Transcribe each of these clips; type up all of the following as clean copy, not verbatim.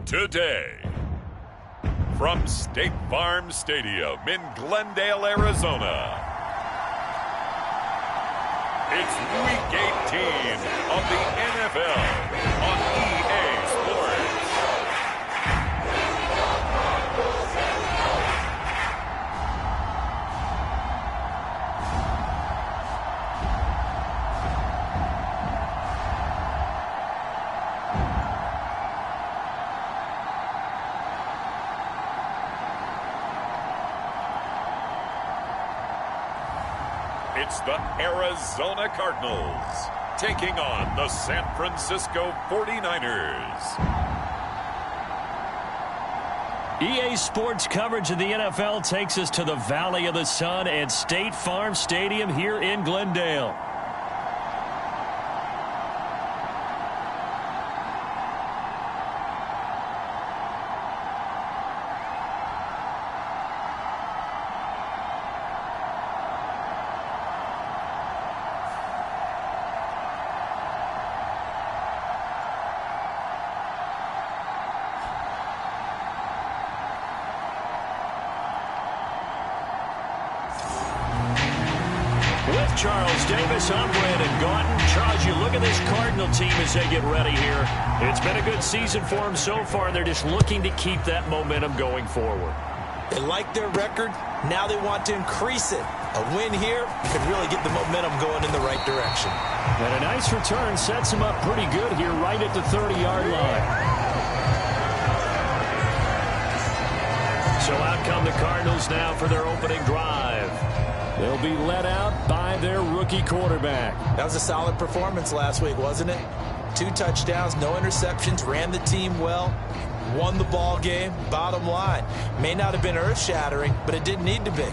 Today, from State Farm Stadium in Glendale, Arizona, it's Week 18 of the NFL on EA Sports. It's the Arizona Cardinals taking on the San Francisco 49ers. EA Sports coverage of the NFL takes us to the Valley of the Sun at State Farm Stadium here in Glendale. With Charles Davis, I'm Brandon Gaunton. Charles, you look at this Cardinal team as they get ready here. It's been a good season for them so far, and they're just looking to keep that momentum going forward. They like their record. Now they want to increase it. A win here could really get the momentum going in the right direction. And a nice return sets them up pretty good here right at the 30-yard line. So out come the Cardinals now for their opening drive. They'll be led out by their rookie quarterback. That was a solid performance last week, wasn't it? 2 touchdowns, no interceptions, ran the team well, won the ball game. Bottom line, may not have been earth-shattering, but it didn't need to be.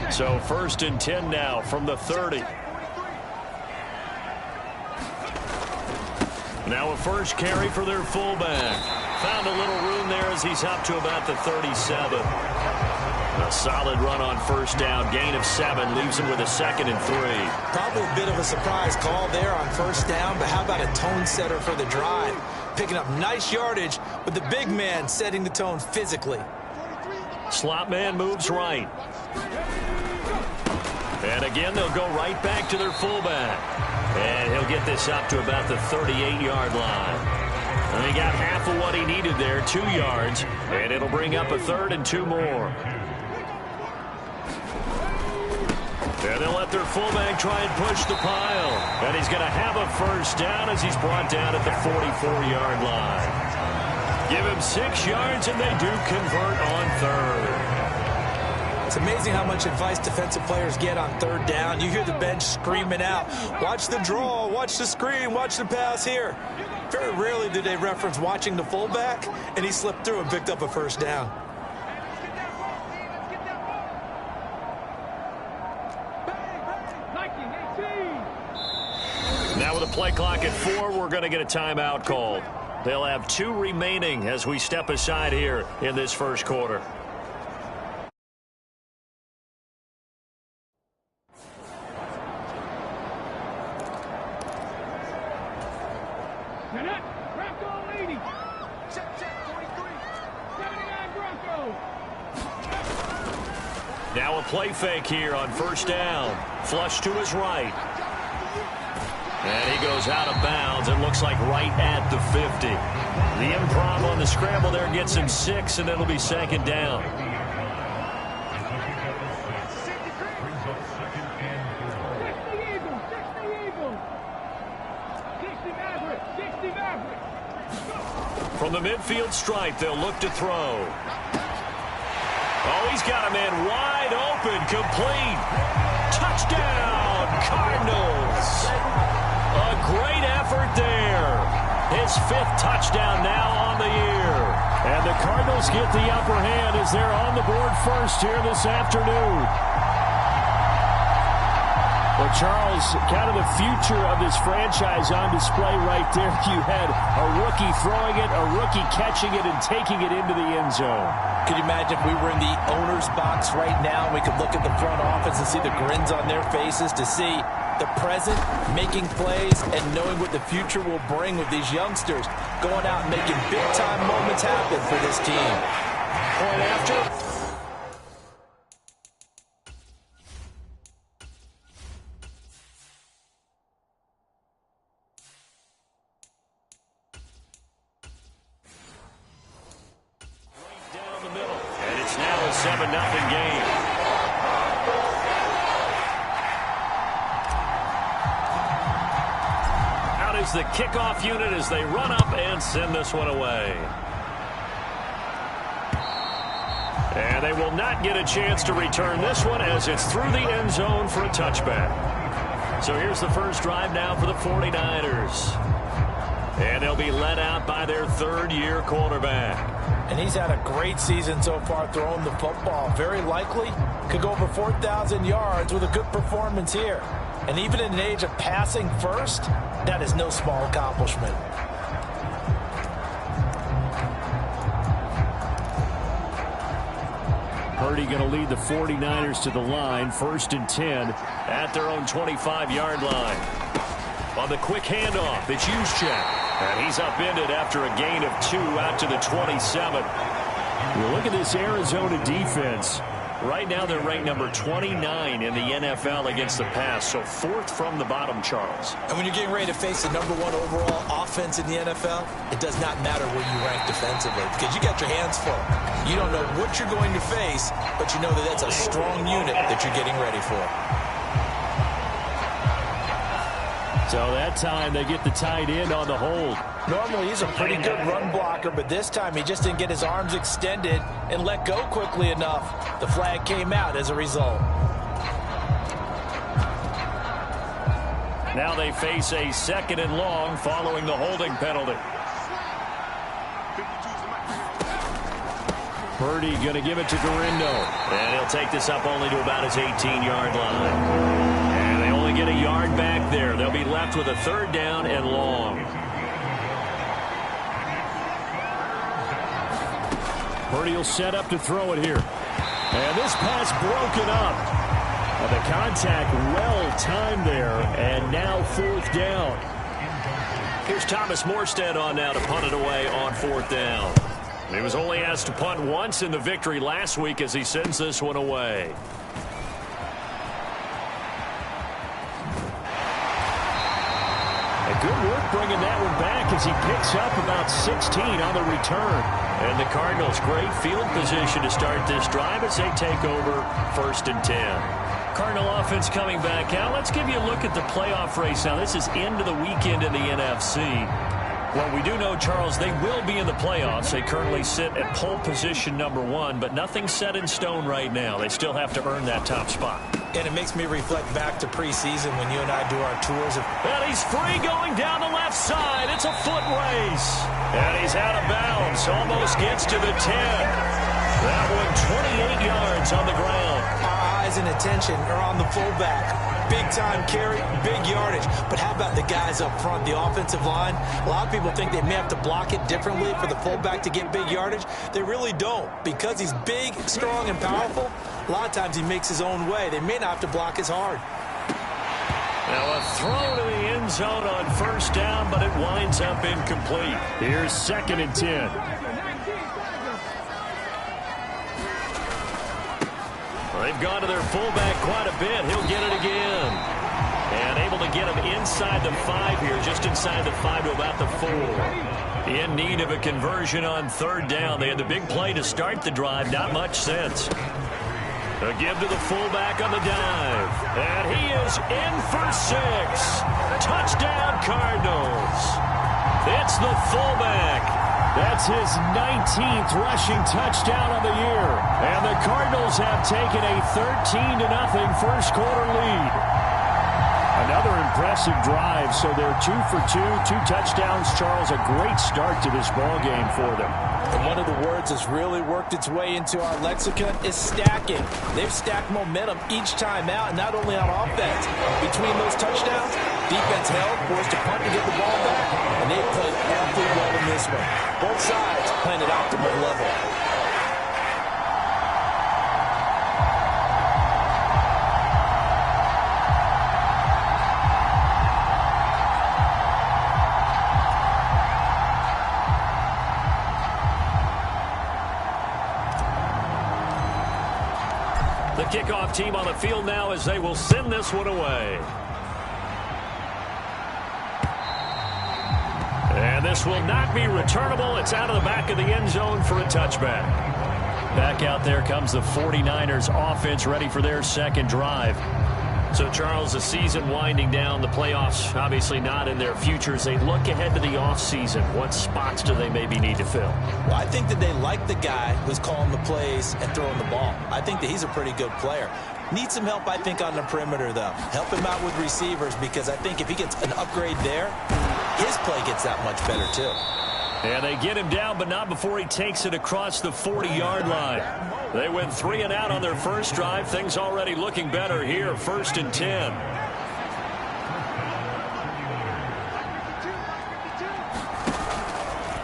So 1st and 10 now from the 30. Now a first carry for their fullback. Found a little room there as he's up to about the 37. A solid run on first down. Gain of 7 leaves him with a 2nd and 3. Probably a bit of a surprise call there on first down, but how about a tone setter for the drive? Picking up nice yardage with the big man setting the tone physically. Slot man moves right. And again, they'll go right back to their fullback. And he'll get this up to about the 38-yard line. And he got half of what he needed there, 2 yards. And it'll bring up a 3rd and 2 more. And they'll let their fullback try and push the pile. And he's going to have a first down as he's brought down at the 44-yard line. Give him 6 yards, and they do convert on 3rd. It's amazing how much advice defensive players get on 3rd down. You hear the bench screaming out, watch the draw, watch the screen, watch the pass here. Very rarely do they reference watching the fullback, and he slipped through and picked up a first down. Now with a play clock at 4, we're going to get a timeout called. They'll have 2 remaining as we step aside here in this first quarter. Now a play fake here on first down. Flush to his right. And he goes out of bounds. It looks like right at the 50. The improv on the scramble there gets him 6, and it'll be 2nd down. From the midfield stripe, they'll look to throw. Oh, he's got a man wide open, complete. Touchdown, Cardinals. A great effort there. His 5th touchdown now on the year. And the Cardinals get the upper hand as they're on the board first here this afternoon. Well, Charles, kind of the future of this franchise on display right there. You had a rookie throwing it, a rookie catching it, and taking it into the end zone. Could you imagine if we were in the owner's box right now? We could look at the front office and see the grins on their faces, to see the present, making plays, and knowing what the future will bring with these youngsters going out and making big-time moments happen for this team. Point after. Down the middle. And it's now a 7-0 game. Out is the kickoff unit as they run up and send this one away. And they will not get a chance to return this one as it's through the end zone for a touchback. So here's the first drive now for the 49ers. And they'll be led out by their third-year quarterback. And he's had a great season so far throwing the football. Very likely could go over 4,000 yards with a good performance here. And even in an age of passing first, that is no small accomplishment. Purdy going to lead the 49ers to the line, 1st and 10 at their own 25-yard line. On the quick handoff, it's Juszczyk. And he's upended after a gain of 2 out to the 27. You look at this Arizona defense. Right now they're ranked number 29 in the NFL against the pass, so 4th from the bottom, Charles. And when you're getting ready to face the #1 overall offense in the NFL, it does not matter where you rank defensively because you got your hands full. You don't know what you're going to face, but you know that that's a strong unit that you're getting ready for. So that time they get the tight end on the hold. Normally he's a pretty good run blocker, but this time he just didn't get his arms extended and let go quickly enough. The flag came out as a result. Now they face a 2nd and long following the holding penalty. Purdy going to give it to Garindo. And he'll take this up only to about his 18-yard line. And they only get a yard back there. They'll be left with a 3rd down and long. Purdy will set up to throw it here. And this pass broken up. The contact well timed there. And now 4th down. Here's Thomas Morstead on now to punt it away on 4th down. He was only asked to punt once in the victory last week as he sends this one away. Good work bringing that one back as he picks up about 16 on the return. And the Cardinals, great field position to start this drive as they take over 1st and 10. Cardinal offense coming back out. Let's give you a look at the playoff race now. This is into the weekend in the NFC. Well, we do know, Charles, they will be in the playoffs. They currently sit at pole position #1, but nothing's set in stone right now. They still have to earn that top spot. And it makes me reflect back to preseason when you and I do our tours. And he's free going down the left side. It's a foot race. And he's out of bounds. Almost gets to the 10. That one 28 yards on the ground. Our eyes and attention are on the fullback. Big time carry, big yardage. But how about the guys up front, the offensive line? A lot of people think they may have to block it differently for the fullback to get big yardage. They really don't. Because he's big, strong, and powerful, a lot of times he makes his own way. They may not have to block as hard. Now a throw to the end zone on 1st down, but it winds up incomplete. Here's 2nd and 10. They've gone to their fullback quite a bit. He'll get it again. And able to get him inside the 5 here, just inside the 5 to about the 4. In need of a conversion on 3rd down. They had the big play to start the drive. Not much sense. A give to the fullback on the dive. And he is in for 6. Touchdown, Cardinals. It's the fullback. That's his 19th rushing touchdown of the year. And the Cardinals have taken a 13-0 first quarter lead. A Another impressive drive, so they're 2 for 2, 2 touchdowns. Charles, a great start to this ball game for them. And one of the words that's really worked its way into our lexicon is stacking. They've stacked momentum each time out, and not only on offense. Between those touchdowns, defense held, forced to punt to get the ball back, and they played awfully well in this one. Both sides playing at optimal level. The kickoff team on the field now as they will send this one away. And this will not be returnable. It's out of the back of the end zone for a touchback. Back out there comes the 49ers offense ready for their second drive. So, Charles, the season winding down, the playoffs obviously not in their future. As they look ahead to the offseason, what spots do they maybe need to fill? Well, I think that they like the guy who's calling the plays and throwing the ball. I think that he's a pretty good player. Needs some help, I think, on the perimeter, though. Help him out with receivers, because I think if he gets an upgrade there, his play gets that much better, too. And they get him down, but not before he takes it across the 40-yard line. They went 3 and out on their first drive. Things already looking better here. 1st and 10.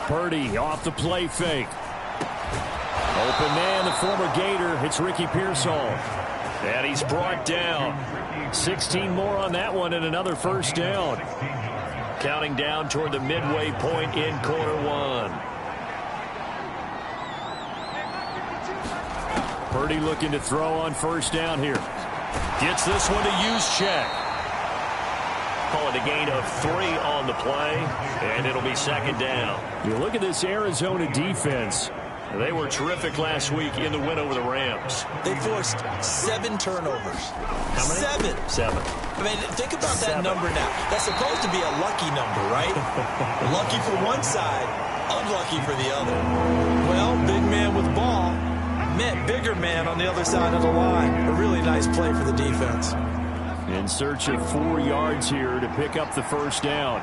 Purdy off the play fake. Open man, the former Gator. It's Ricky Pearsall. And he's brought down. 16 more on that one and another first down. Counting down toward the midway point in quarter one. Purdy looking to throw on first down here. Gets this one to use check. Call it a gain of 3 on the play, and it'll be second down. You look at this Arizona defense. They were terrific last week in the win over the Rams. They forced 7 turnovers. How many? 7. I mean, think about that number now. That's supposed to be a lucky number, right? Lucky for one side, unlucky for the other. Well, big man with ball meant bigger man on the other side of the line. A really nice play for the defense. In search of 4 yards here to pick up the first down.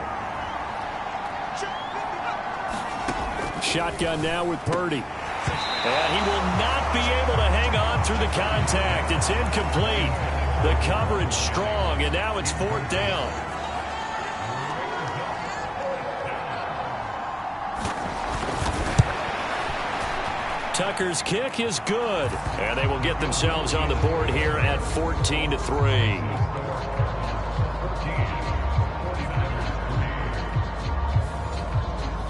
Shotgun now with Purdy. And he will not be able to hang on through the contact. It's incomplete. The coverage strong, and now it's 4th down. Tucker's kick is good. And they will get themselves on the board here at 14-3.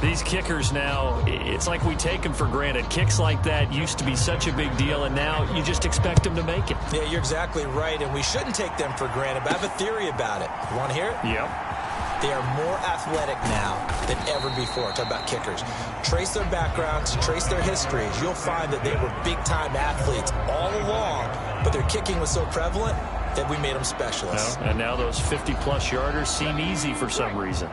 These kickers now, it's like we take them for granted. Kicks like that used to be such a big deal, and now you just expect them to make it. Yeah, you're exactly right, and we shouldn't take them for granted, but I have a theory about it. You want to hear it? Yep. They are more athletic now than ever before. Talk about kickers. Trace their backgrounds, trace their histories. You'll find that they were big-time athletes all along, but their kicking was so prevalent that we made them specialists. Well, and now those 50-plus yarders seem easy for some reason.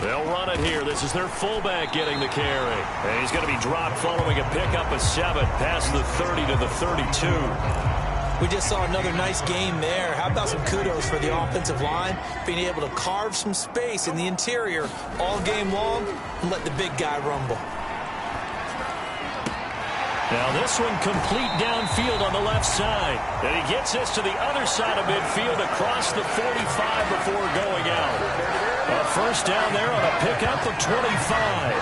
They'll run it here. This is their fullback getting the carry. And he's going to be dropped following a pickup of 7 past the 30 to the 32. We just saw another nice game there. How about some kudos for the offensive line, being able to carve some space in the interior all game long and let the big guy rumble. Now this one complete downfield on the left side. And he gets this to the other side of midfield across the 45 before going out. A first down there on a pickup of 25.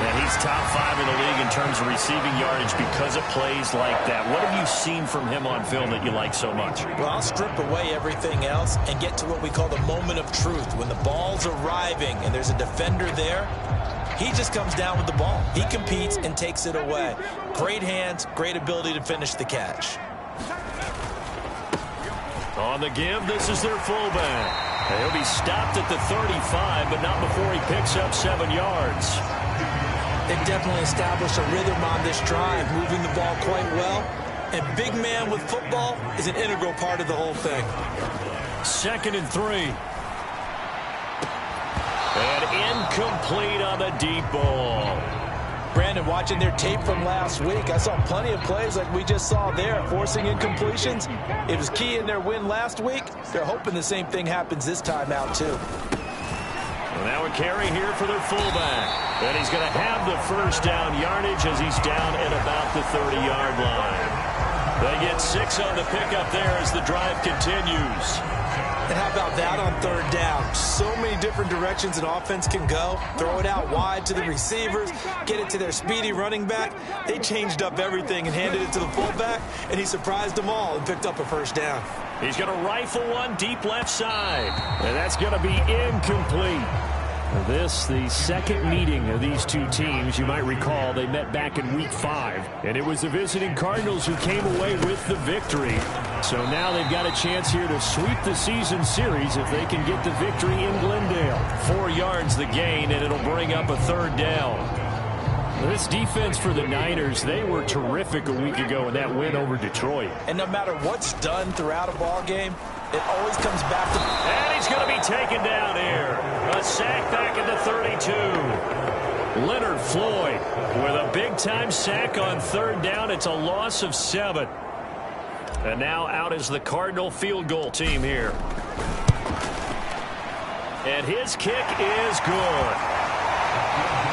And he's top 5 in the league in terms of receiving yardage because of plays like that. What have you seen from him on film that you like so much? Well, I'll strip away everything else and get to what we call the moment of truth. When the ball's arriving and there's a defender there, he just comes down with the ball. He competes and takes it away. Great hands, great ability to finish the catch. On the give, this is their fullback. He'll be stopped at the 35, but not before he picks up 7 yards. They've definitely established a rhythm on this drive, moving the ball quite well. And big man with football is an integral part of the whole thing. 2nd and 3. And incomplete on the deep ball. Brandon, watching their tape from last week, I saw plenty of plays like we just saw there, forcing incompletions. It was key in their win last week. They're hoping the same thing happens this time out, too. Well, now a carry here for their fullback. And he's going to have the first down yardage as he's down at about the 30-yard line. They get 6 on the pickup there as the drive continues. And how about that on third down? So many different directions an offense can go. Throw it out wide to the receivers, get it to their speedy running back. They changed up everything and handed it to the fullback, and he surprised them all and picked up a first down. He's going to rifle one deep left side, and that's going to be incomplete. This, the second meeting of these two teams. You might recall they met back in Week 5, and it was the visiting Cardinals who came away with the victory. So now they've got a chance here to sweep the season series if they can get the victory in Glendale. 4 yards the gain, and it'll bring up a third down. This defense for the Niners, they were terrific a week ago in that win over Detroit. And no matter what's done throughout a ball game, it always comes back to... And he's going to be taken down here. A sack back at the 32. Leonard Floyd with a big-time sack on third down. It's a loss of 7. And now out is the Cardinal field goal team here. And his kick is good.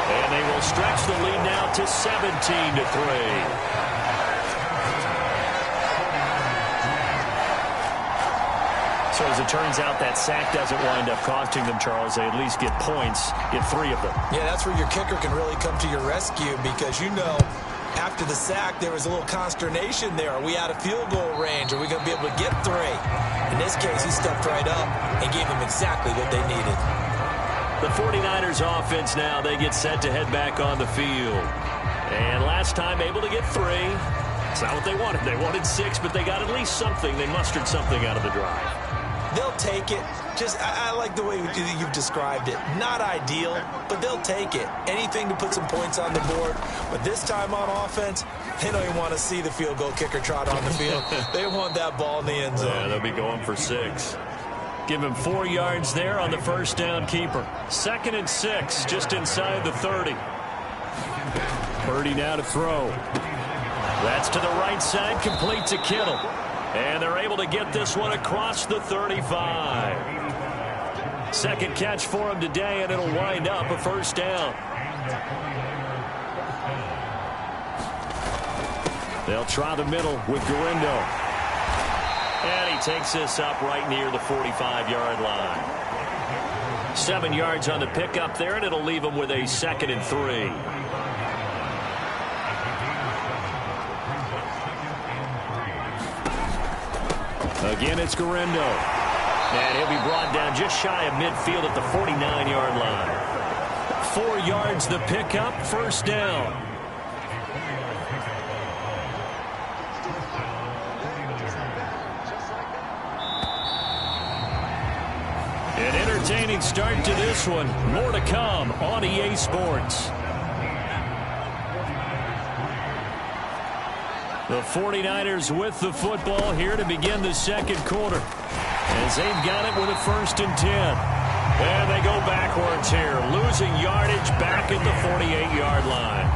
And they will stretch the lead now to 17-3. So as it turns out, that sack doesn't wind up costing them, Charles. They at least get points, get 3 of them. Yeah, that's where your kicker can really come to your rescue because, you know, after the sack, there was a little consternation there. Are we out of field goal range? Are we going to be able to get 3? In this case, he stepped right up and gave them exactly what they needed. The 49ers offense now, they get set to head back on the field. And last time able to get 3. It's not what they wanted. They wanted 6, but they got at least something. They mustered something out of the drive. They'll take it. I like the way you've described it. Not ideal, but they'll take it. Anything to put some points on the board. But this time on offense, they don't even want to see the field goal kicker trot on the field. They want that ball in the end zone. Yeah, they'll be going for 6. Give him 4 yards there on the first down keeper. 2nd and 6, just inside the 30. Purdy now to throw. That's to the right side, complete to Kittle. And they're able to get this one across the 35. Second catch for him today, and it'll wind up a first down. They'll try the middle with Gurindo. And he takes this up right near the 45-yard line. 7 yards on the pickup there, and it'll leave him with a 2nd and 3. Again, it's Gurindo. And he'll be brought down just shy of midfield at the 49-yard line. 4 yards the pickup, first down. An entertaining start to this one. More to come on EA Sports. The 49ers with the football here to begin the second quarter. As they've got it with a 1st and 10. And they go backwards here. Losing yardage back at the 48-yard line.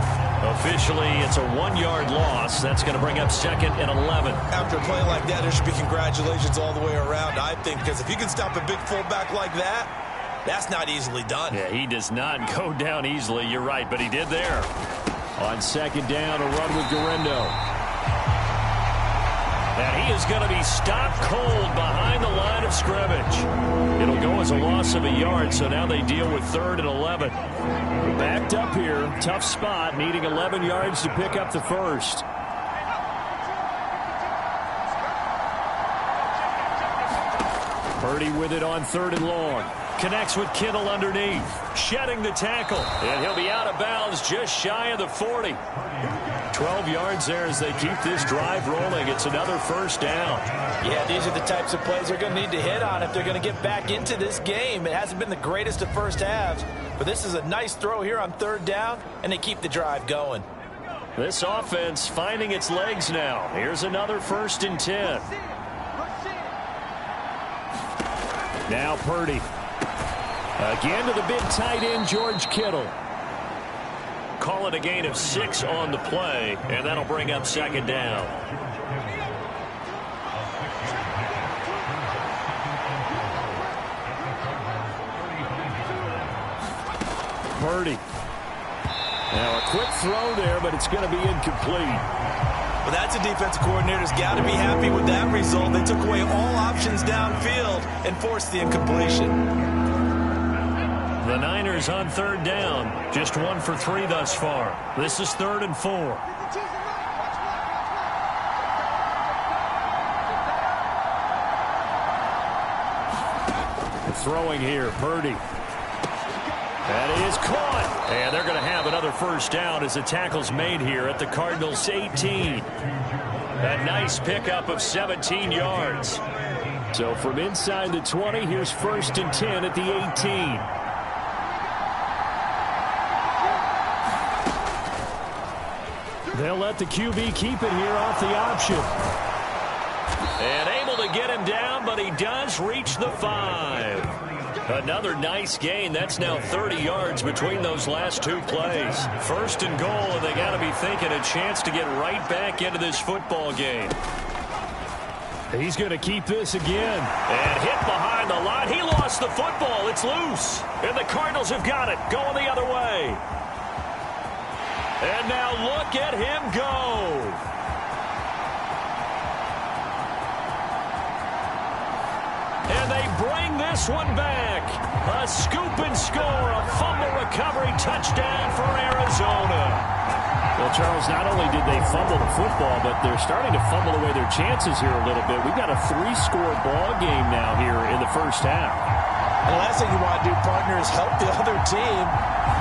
Officially, it's a 1-yard loss. That's going to bring up 2nd and 11. After a play like that, there should be congratulations all the way around, I think, because if you can stop a big fullback like that, that's not easily done. Yeah, he does not go down easily. You're right, but he did there. On 2nd down, a run with Gurindo. And he is going to be stopped cold behind the line of scrimmage. It'll go as a loss of a yard, so now they deal with 3rd and 11. Backed up here, tough spot, needing 11 yards to pick up the first. Purdy with it on 3rd and long. Connects with Kittle underneath. Shedding the tackle. And he'll be out of bounds just shy of the 40. 12 yards there as they keep this drive rolling. It's another first down. Yeah, these are the types of plays they're going to need to hit on if they're going to get back into this game. It hasn't been the greatest of first halves, but this is a nice throw here on 3rd down, and they keep the drive going. This offense finding its legs now. Here's another 1st and 10. Now Purdy. Again to the big tight end, George Kittle. call it a gain of 6 on the play, and that'll bring up second down. Purdy. Now a quick throw there, but it's going to be incomplete. Well, that's a defensive coordinator's got to be happy with that result. They took away all options downfield and forced the incompletion. The Niners on third down. Just 1 for 3 thus far. This is 3rd and 4. Throwing here, Purdy. That is caught. And they're going to have another first down as the tackle's made here at the Cardinals' 18. A nice pickup of 17 yards. So from inside the 20, here's 1st and 10 at the 18. They'll let the QB keep it here off the option. And able to get him down, but he does reach the 5. Another nice gain. That's now 30 yards between those last 2 plays. 1st and goal, and they got to be thinking a chance to get right back into this football game. He's going to keep this again. And hit behind the line. He lost the football. It's loose. And the Cardinals have got it. Going the other way. And now look at him go. And they bring this one back. A scoop and score, a fumble recovery touchdown for Arizona. Well, Charles, not only did they fumble the football, but they're starting to fumble away their chances here a little bit. We've got a 3-score ball game now here in the first half. And the last thing you want to do, partner, is help the other team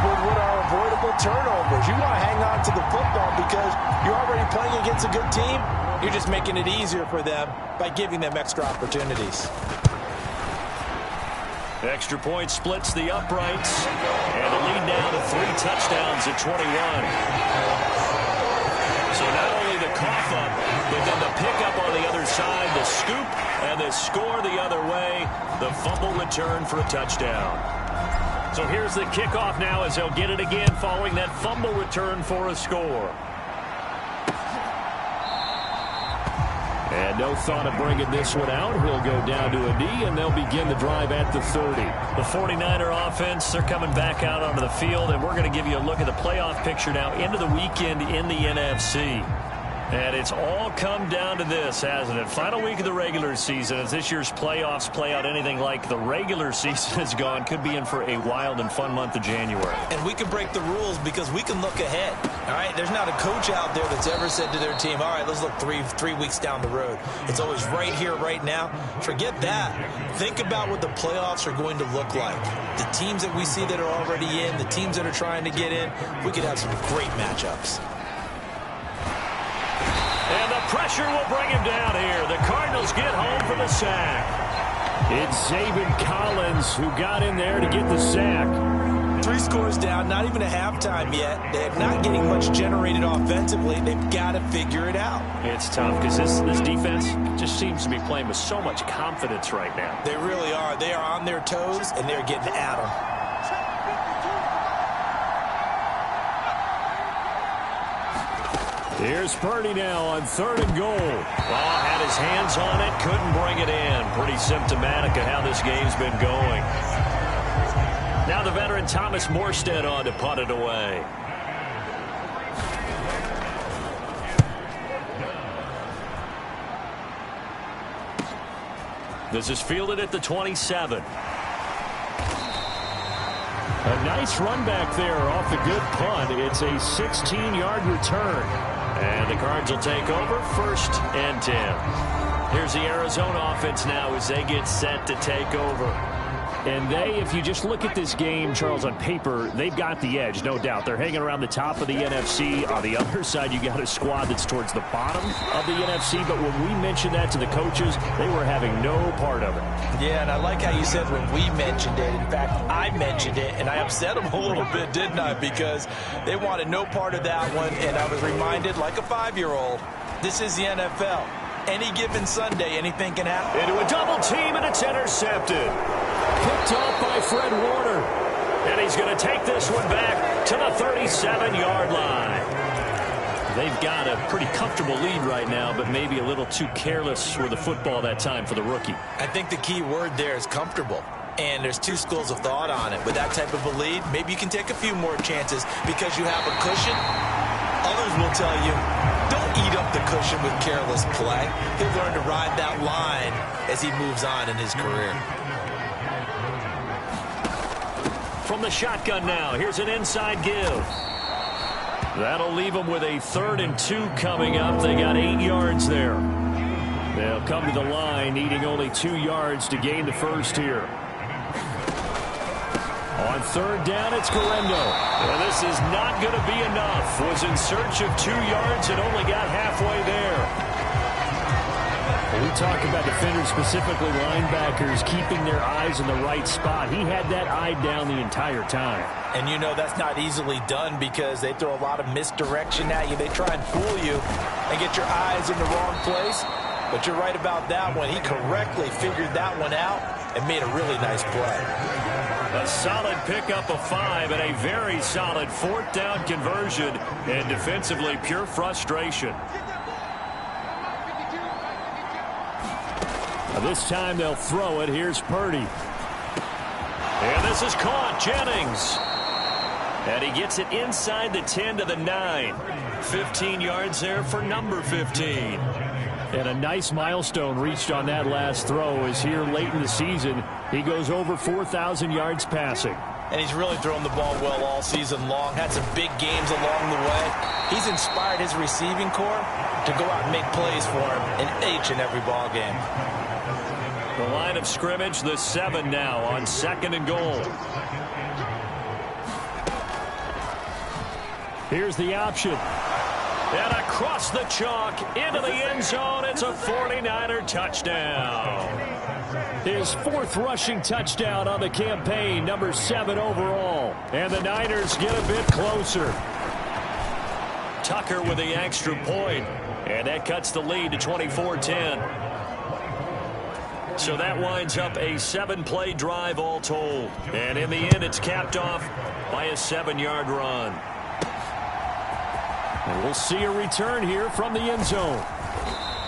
with what are avoidable turnovers. You want to hang on to the football because you're already playing against a good team. You're just making it easier for them by giving them extra opportunities. Extra point splits the uprights, and the lead now to 3 touchdowns at 21. So not only the cough up, but then the pickup on the other side, the scoop, and the score the other way, the fumble return for a touchdown. So here's the kickoff now as they'll get it again following that fumble return for a score. And no thought of bringing this one out. He'll go down to a knee, and they'll begin the drive at the 30. The 49er offense, they're coming back out onto the field, and we're going to give you a look at the playoff picture now into the weekend in the NFC. And it's all come down to this, hasn't it? Final week of the regular season. As this year's playoffs play out anything like the regular season has gone, could be in for a wild and fun month of January. And we can break the rules because we can look ahead. All right, there's not a coach out there that's ever said to their team, all right, let's look three weeks down the road. It's always right here, right now. Forget that. Think about what the playoffs are going to look like. The teams that we see that are already in, the teams that are trying to get in, we could have some great matchups. And the pressure will bring him down here. The Cardinals get home for the sack. It's Zaven Collins who got in there to get the sack. 3 scores down, not even a halftime yet. They're not getting much generated offensively. They've got to figure it out. It's tough because this defense just seems to be playing with so much confidence right now. They really are. They are on their toes, and they're getting at them. Here's Purdy now on 3rd and goal. Oh, had his hands on it, couldn't bring it in. Pretty symptomatic of how this game's been going. Now the veteran Thomas Morstead on to punt it away. This is fielded at the 27. A nice run back there off the good punt. It's a 16-yard return. And the Cards will take over 1st and 10. Here's the Arizona offense now as they get set to take over. And they, if you just look at this game, Charles, on paper, they've got the edge, no doubt. They're hanging around the top of the NFC. On the other side, you got a squad that's towards the bottom of the NFC. But when we mentioned that to the coaches, they were having no part of it. Yeah, and I like how you said when we mentioned it. In fact, I mentioned it, and I upset them a little bit, didn't I? Because they wanted no part of that one, and I was reminded, like a 5-year-old, this is the NFL. Any given Sunday, anything can happen. Into a double team, and it's intercepted. Picked off by Fred Warner. And he's going to take this one back to the 37-yard line. They've got a pretty comfortable lead right now, but maybe a little too careless with the football that time for the rookie. I think the key word there is comfortable. And there's two schools of thought on it. With that type of a lead, maybe you can take a few more chances because you have a cushion. Others will tell you, don't eat up the cushion with careless play. He'll learn to ride that line as he moves on in his career. From the shotgun now, here's an inside give. That'll leave them with a 3rd and 2 coming up. They got 8 yards there. They'll come to the line needing only 2 yards to gain the first here. On 3rd down, it's Guerrero. Well, this is not going to be enough. Was in search of 2 yards and only got halfway there. When we talk about defenders, specifically linebackers, keeping their eyes in the right spot. He had that eye down the entire time. And you know that's not easily done because they throw a lot of misdirection at you. They try and fool you and get your eyes in the wrong place. But you're right about that one. He correctly figured that one out and made a really nice play. A solid pickup of 5 and a very solid 4th down conversion. And defensively, pure frustration. This time they'll throw it. Here's Purdy. And this is caught. Jennings. And he gets it inside the 10 to the 9. 15 yards there for number 15. And a nice milestone reached on that last throw as here late in the season, he goes over 4,000 yards passing. And he's really thrown the ball well all season long. Had some big games along the way. He's inspired his receiving corps to go out and make plays for him in each and every ball game. The line of scrimmage, the 7 now on 2nd and goal. Here's the option. And across the chalk into the end zone. It's a 49er touchdown. His 4th rushing touchdown on the campaign, number 7 overall. And the Niners get a bit closer. Tucker with the extra point. And that cuts the lead to 24-10. So that winds up a 7-play drive all told. And in the end, it's capped off by a 7-yard run. And we'll see a return here from the end zone.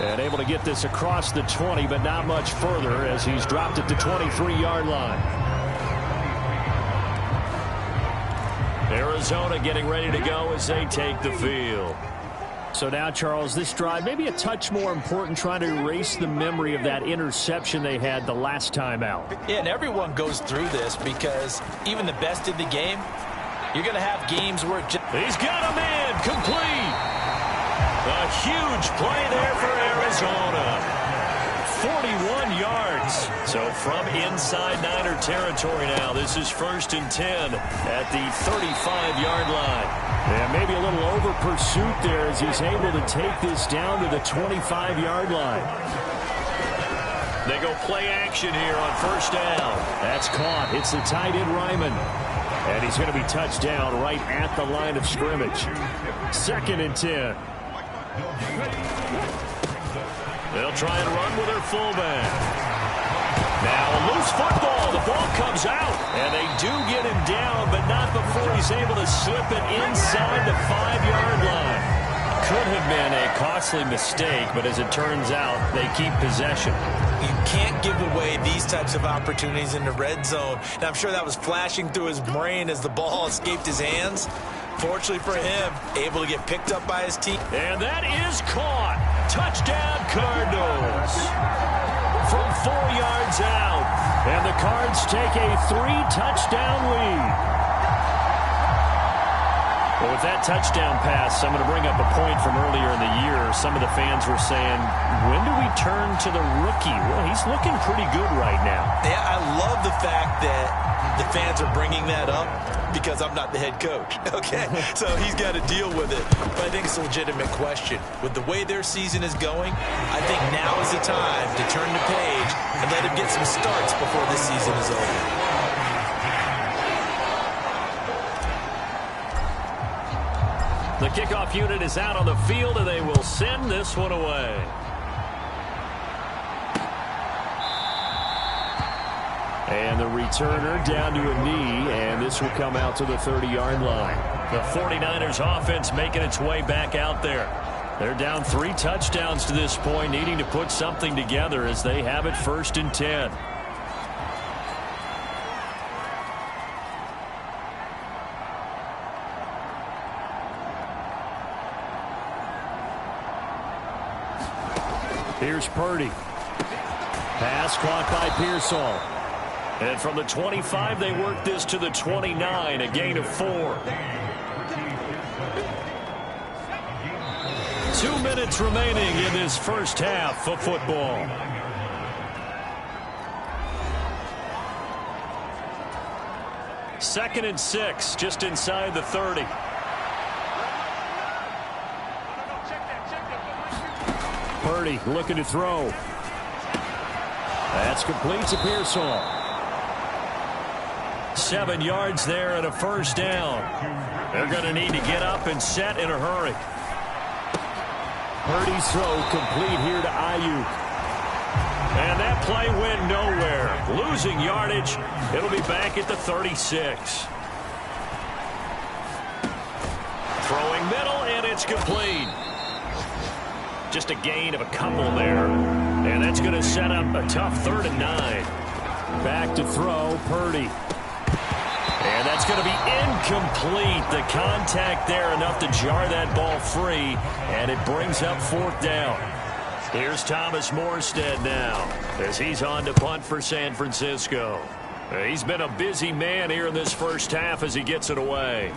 And able to get this across the 20, but not much further as he's dropped it to 23-yard line. Arizona getting ready to go as they take the field. So now, Charles, this drive maybe a touch more important, trying to erase the memory of that interception they had the last time out. Yeah, and everyone goes through this because even the best in the game, you're going to have games where he's got a man complete. A huge play there for Arizona. 41 yards. So from inside Niner territory now, this is 1st and 10 at the 35-yard line. And maybe a little over pursuit there as he's able to take this down to the 25-yard line. They go play action here on 1st down. That's caught. It's the tight end Ryman. And he's going to be touched down right at the line of scrimmage. 2nd and 10. They'll try and run with their fullback. Now a loose football. The ball comes out. And they do get him down, but not before he's able to slip it inside the 5-yard line. Could have been a costly mistake, but as it turns out, they keep possession. You can't give away these types of opportunities in the red zone. And I'm sure that was flashing through his brain as the ball escaped his hands. Fortunately for him, able to get picked up by his team. And that is caught. Touchdown, Cardinals. From 4 yards out. And the Cards take a 3-touchdown lead. Well, with that touchdown pass, I'm going to bring up a point from earlier in the year. Some of the fans were saying, when do we turn to the rookie? Well, he's looking pretty good right now. Yeah, I love the fact that the fans are bringing that up because I'm not the head coach, okay? So he's got to deal with it. But I think it's a legitimate question. With the way their season is going, I think now is the time to turn the page and let him get some starts before this season is over. The kickoff unit is out on the field, and they will send this one away. And the returner down to a knee, and this will come out to the 30-yard line. The 49ers offense making its way back out there. They're down 3 touchdowns to this point, needing to put something together as they have it 1st and 10. Here's Purdy. Pass caught by Pearsall. And from the 25, they work this to the 29, a gain of 4. 2 minutes remaining in this first half of football. Second and 6, just inside the 30. Purdy looking to throw. That's complete to Pearsall. 7 yards there and a first down. They're going to need to get up and set in a hurry. Purdy's throw complete here to Ayuk. And that play went nowhere. Losing yardage. It'll be back at the 36. Throwing middle, and it's complete. Just a gain of a couple there. And that's going to set up a tough 3rd and 9. Back to throw, Purdy. And that's going to be incomplete. The contact there enough to jar that ball free, and it brings up 4th down. Here's Thomas Morstead now as he's on to punt for San Francisco. He's been a busy man here in this first half as he gets it away.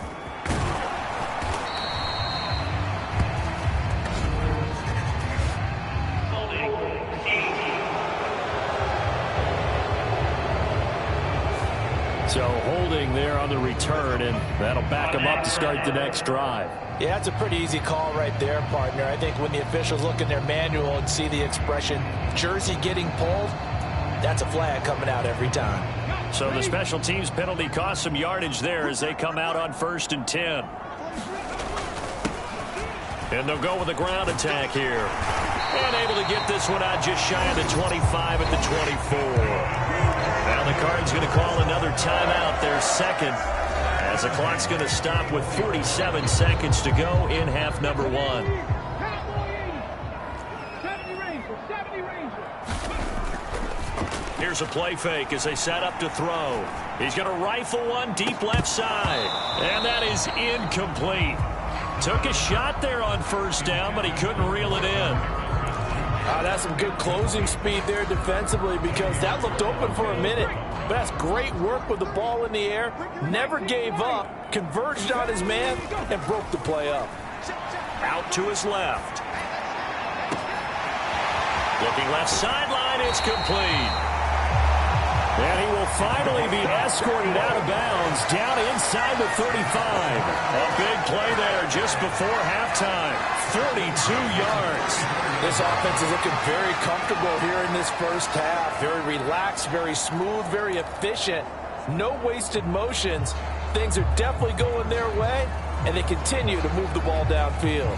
So holding there on the return, and that'll back him up to start the next drive. Yeah, that's a pretty easy call right there, partner. I think when the officials look in their manual and see the expression, jersey getting pulled, that's a flag coming out every time. So the special teams penalty cost some yardage there as they come out on 1st and 10. And they'll go with a ground attack here. And able to get this one out just shy of the 25 at the 24. Now the Cards going to call another timeout, their second, as the clock's going to stop with 47 seconds to go in half number 1. Here's a play fake as they set up to throw. He's going to rifle one deep left side, and that is incomplete. Took a shot there on 1st down, but he couldn't reel it in. That's some good closing speed there defensively, because that looked open for a minute. But that's great work with the ball in the air. Never gave up, converged on his man, and broke the play up. Out to his left. Looking left sideline, it's complete. And he will finally be escorted out of bounds down inside the 35. A big play there just before halftime. 42 yards. This offense is looking very comfortable here in this first half. Very relaxed, very smooth, very efficient. No wasted motions. Things are definitely going their way, and they continue to move the ball downfield.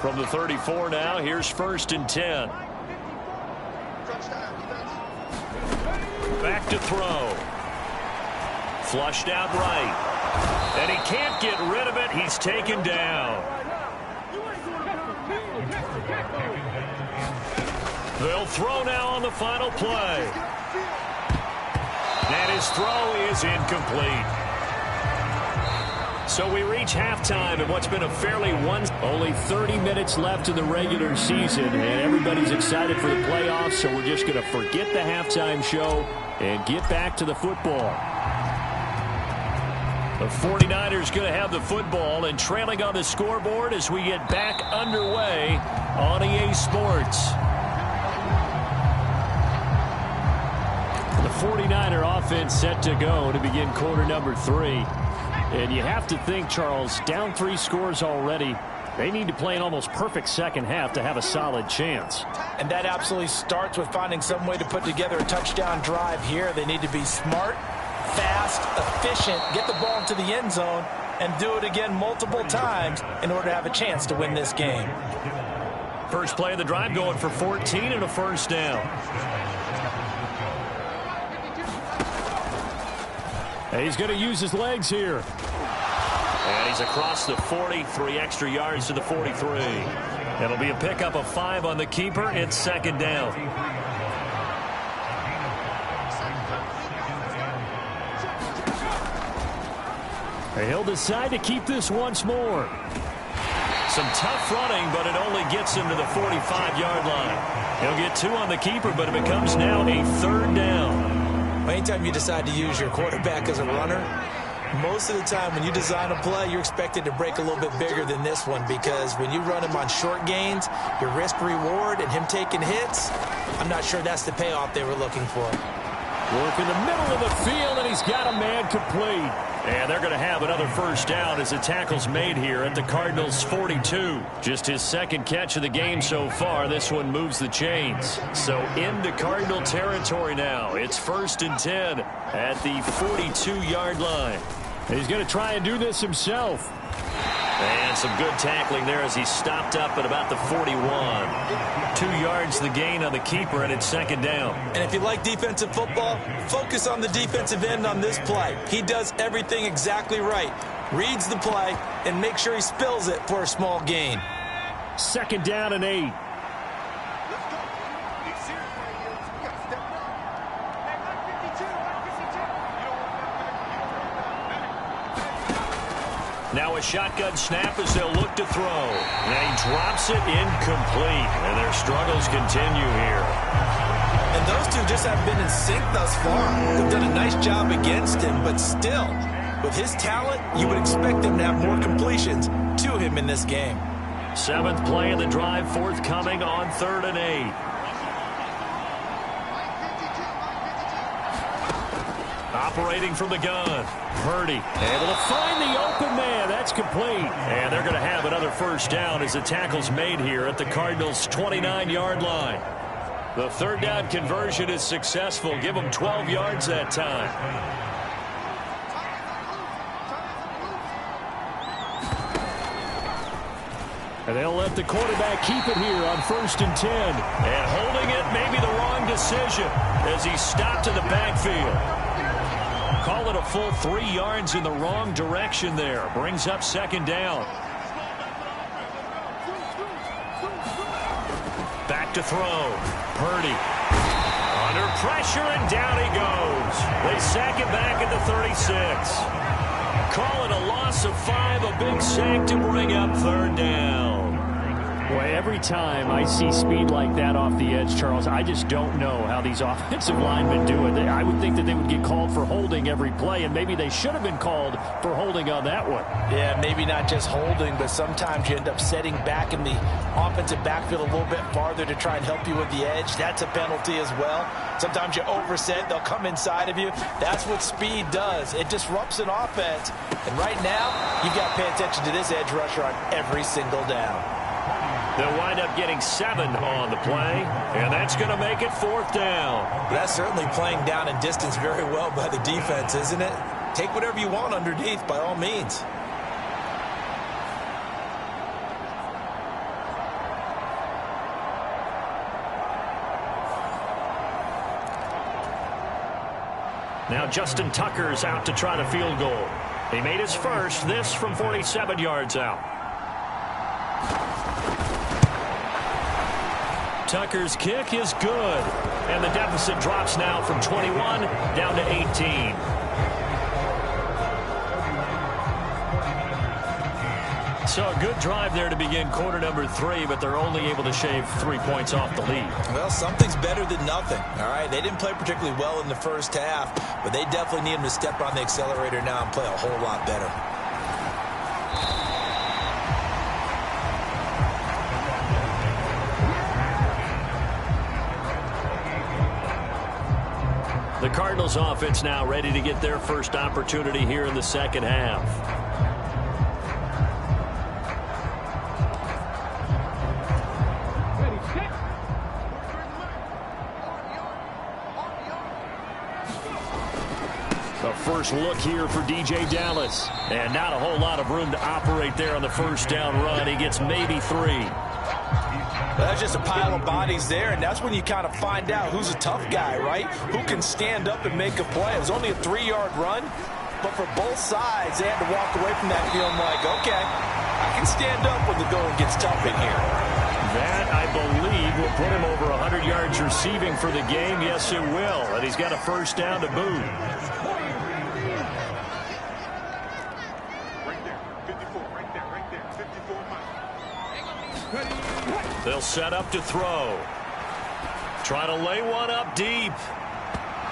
From the 34 now, here's 1st and 10. Back to throw. Flushed out right. And he can't get rid of it. He's taken down. They'll throw now on the final play. And his throw is incomplete. So we reach halftime in what's been a fairly only 30 minutes left in the regular season, and everybody's excited for the playoffs, so we're just going to forget the halftime show and get back to the football. The 49ers going to have the football and trailing on the scoreboard as we get back underway on EA Sports. The 49er offense set to go to begin quarter number 3. And you have to think, Charles, down 3 scores already. They need to play an almost perfect second half to have a solid chance. And that absolutely starts with finding some way to put together a touchdown drive here. They need to be smart, fast, efficient, get the ball into the end zone, and do it again multiple times in order to have a chance to win this game. First play of the drive going for 14 and a first down. And he's going to use his legs here. And he's across the 40, 3 extra yards to the 43. It'll be a pickup of 5 on the keeper. It's second down. And he'll decide to keep this once more. Some tough running, but it only gets him to the 45-yard line. He'll get 2 on the keeper, but it becomes now a third down. Anytime you decide to use your quarterback as a runner, most of the time when you design a play, you're expected to break a little bit bigger than this one, because when you run him on short gains, your risk-reward and him taking hits, I'm not sure that's the payoff they were looking for. Work in the middle of the field, and he's got a man complete. And they're going to have another first down as the tackle's made here at the Cardinals' 42. Just his second catch of the game so far. This one moves the chains. So into Cardinal territory now. It's 1st and 10 at the 42-yard line. He's going to try and do this himself. And some good tackling there as he stopped up at about the 41. 2 yards the gain on the keeper, and it's second down. And if you like defensive football, focus on the defensive end on this play. He does everything exactly right. Reads the play and make sure he spills it for a small gain. Second down and 8. Now a shotgun snap as they'll look to throw. And he drops it incomplete. And their struggles continue here. And those two just haven't been in sync thus far. They've done a nice job against him, but still, with his talent, you would expect him to have more completions to him in this game. 7th play of the drive forthcoming on 3rd and 8. Operating from the gun. Purdy able to find the open man. That's complete. And they're going to have another first down as the tackle's made here at the Cardinals' 29-yard line. The third down conversion is successful. Give them 12 yards that time. And they'll let the quarterback keep it here on 1st and 10. And holding it may be the wrong decision as he stopped in the backfield. Call it a full 3 yards in the wrong direction there. Brings up second down. Back to throw. Purdy. Under pressure, and down he goes. They sack it back at the 36. Call it a loss of 5, a big sack to bring up third down. Boy, every time I see speed like that off the edge, Charles, I just don't know how these offensive linemen do it. I would think that they would get called for holding every play, and maybe they should have been called for holding on that one. Yeah, maybe not just holding, but sometimes you end up setting back in the offensive backfield a little bit farther to try and help you with the edge. That's a penalty as well. Sometimes you overset, they'll come inside of you. That's what speed does. It disrupts an offense. And right now, you've got to pay attention to this edge rusher on every single down. They'll wind up getting 7 on the play, and that's going to make it 4th down. That's certainly playing down and distance very well by the defense, isn't it? Take whatever you want underneath, by all means. Now Justin Tucker's out to try the field goal. He made his first, this from 47 yards out. Tucker's kick is good, and the deficit drops now from 21 down to 18. So a good drive there to begin quarter number 3, but they're only able to shave 3 points off the lead. Well, something's better than nothing, all right? They didn't play particularly well in the first half, but they definitely need him to step on the accelerator now and play a whole lot better. The Cardinals offense now ready to get their first opportunity here in the second half. The first look here for DJ Dallas. And not a whole lot of room to operate there on the first down run. He gets maybe 3. That's just a pile of bodies there, and that's when you kind of find out who's a tough guy, right? Who can stand up and make a play. It was only a 3-yard run, but for both sides, they had to walk away from that feeling like, okay, I can stand up when the going gets tough in here. That, I believe, will put him over 100 yards receiving for the game. Yes, it will. And he's got a first down to boot. They'll set up to throw. Try to lay one up deep.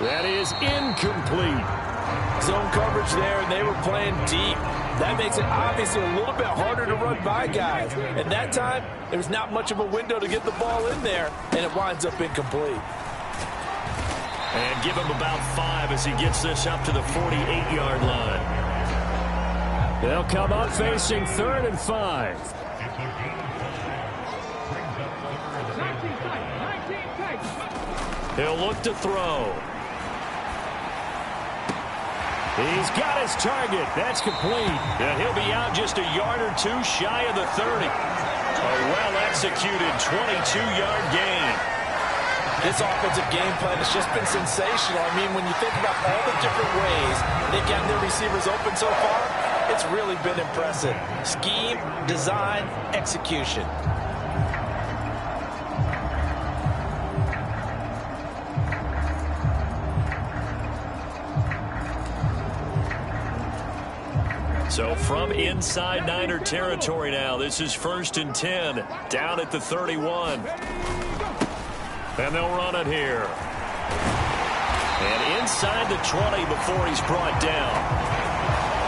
That is incomplete. Zone coverage there, and they were playing deep. That makes it obviously a little bit harder to run by guys. And that time, there was not much of a window to get the ball in there, and it winds up incomplete. And give him about 5 as he gets this up to the 48-yard line. They'll come up facing 3rd and 5. He'll look to throw. He's got his target. That's complete. And he'll be out just a yard or two shy of the 30. A well-executed 22-yard gain. This offensive game plan has just been sensational. I mean, when you think about all the different ways they've gotten their receivers open so far, it's really been impressive. Scheme, design, execution. So from inside Niner territory now, this is 1st and 10, down at the 31. And they'll run it here. And inside the 20 before he's brought down.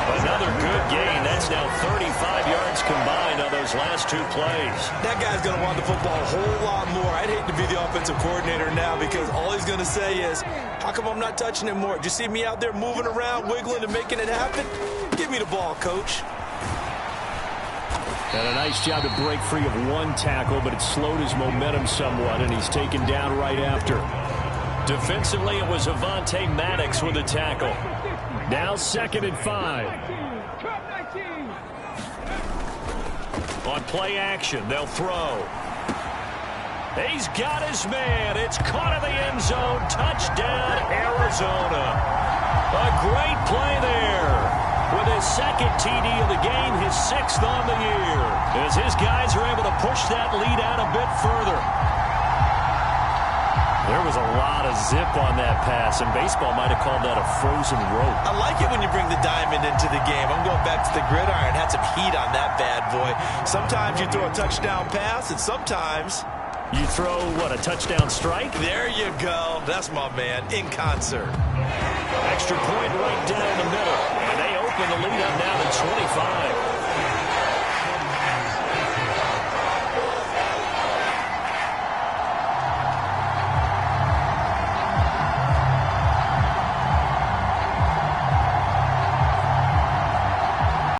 Another good gain. That's now 35 yards combined on those last 2 plays. That guy's going to want the football a whole lot more. I'd hate to be the offensive coordinator now because all he's going to say is, how come I'm not touching it more? Did you see me out there moving around, wiggling, and making it happen? Give me the ball, coach. And a nice job to break free of 1 tackle, but it slowed his momentum somewhat, and he's taken down right after. Defensively, it was Avonte Maddox with a tackle. Now 2nd and 5. On play action, they'll throw. He's got his man. It's caught in the end zone. Touchdown, Arizona. A great play there. With his 2nd TD of the game, his 6th on the year. As his guys are able to push that lead out a bit further. There was a lot of zip on that pass, and baseball might have called that a frozen rope. I like it when you bring the diamond into the game. I'm going back to the gridiron. Had some heat on that bad boy. Sometimes you throw a touchdown pass, and sometimes you throw, what, a touchdown strike? There you go. That's my man, in concert. Extra point right down the middle, and they open the lead up now to 25.